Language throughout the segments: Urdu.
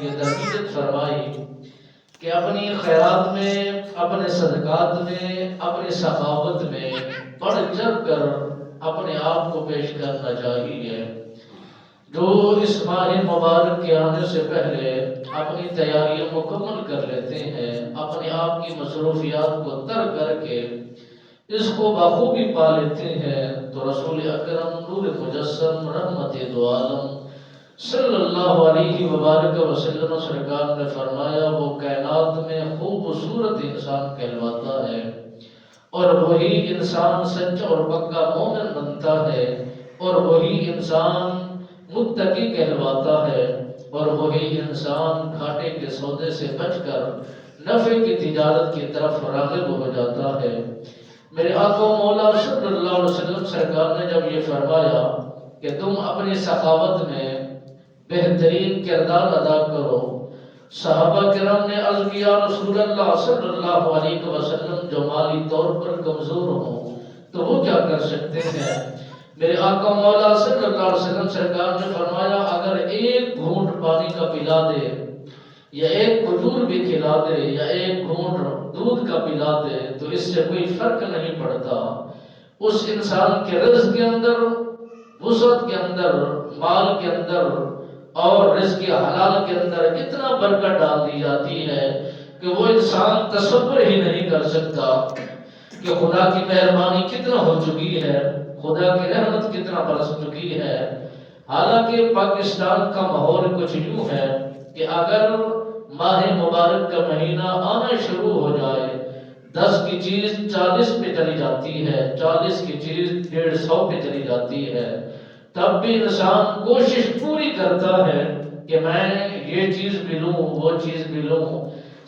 یہ تربیت فرمائی کہ اپنی خیرات میں، اپنے صدقات میں، اپنی سخاوت میں بڑھ چڑھ کر اپنے آپ کو پیش کرنا چاہیے۔ جو اس ماہ مبارک کے آنے سے پہلے اپنی تیاریاں مکمل کر لیتے ہیں، اپنے آپ کی مصروفیات کو ترک کر کے اس کو بخوبی پا لیتے ہیں، تو رسول اکرم نور مجسم رحمت دو عالم صلی اللہ علیہ وبارک وسلم سرکار نے فرمایا وہ کائنات میں خوبصورت انسان کہلواتا ہے، اور وہی انسان سچا اور پکا مومن بنتا ہے، اور وہی انسان متقی کہلواتا ہے، اور وہی انسان گھاٹے کے سودے سے بچ کر نفع کی تجارت کی طرف راغب ہو جاتا ہے۔ میرے آقا مولا صلی اللہ علیہ وسلم سرکار نے جب یہ فرمایا کہ تم اپنی سخاوت میں بہترین کردار ادا کرو، صحابہ کرام نے عرض کیا رسول اللہ صلی اللہ علیہ وسلم جو مالی طور پر کمزور ہوں تو وہ کیا کر سکتے ہیں؟ میرے آقا مولا صلی اللہ علیہ وسلم سرکار نے فرمایا اگر ایک گھونٹ پانی کا پلا دے، یا ایک کھجور بھی کھلا دے، یا ایک گھونٹ دودھ کا پلا دے، تو اس سے کوئی فرق نہیں پڑتا۔ اس انسان کے رزق کے اندر، وسعت کے اندر، مال کے اندر اور رزق حلال کے اندر اتنا برکت ڈال دی جاتی ہے کہ وہ انسان تصور ہی نہیں کر سکتا کہ خدا کی مہربانی کتنا ہو چکی ہے، خدا کی رحمت کتنا برس چکی ہے۔ حالانکہ پاکستان کا ماحول کچھ یوں ہے کہ اگر ماہ مبارک کا مہینہ آنا شروع ہو جائے، 10 کی چیز 40 پہ چلی جاتی ہے، 40 کی چیز 150 پہ چلی جاتی ہے، تب بھی انسان کوشش پوری کرتا ہے کہ میں یہ چیز بھی لوں، وہ چیز بھی لوں،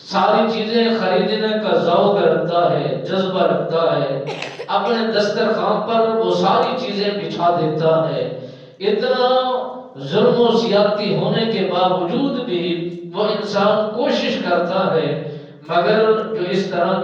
ساری چیزیں خریدنے کا ذوق رکھتا ہے، جذبہ رکھتا ہے، اپنے دسترخوان پر وہ ساری چیزیں بچھا دیتا ہے۔ اتنا ظلم و زیادتی ہونے کے باوجود بھی وہ انسان کوشش کرتا ہے، مگر جو اس طرح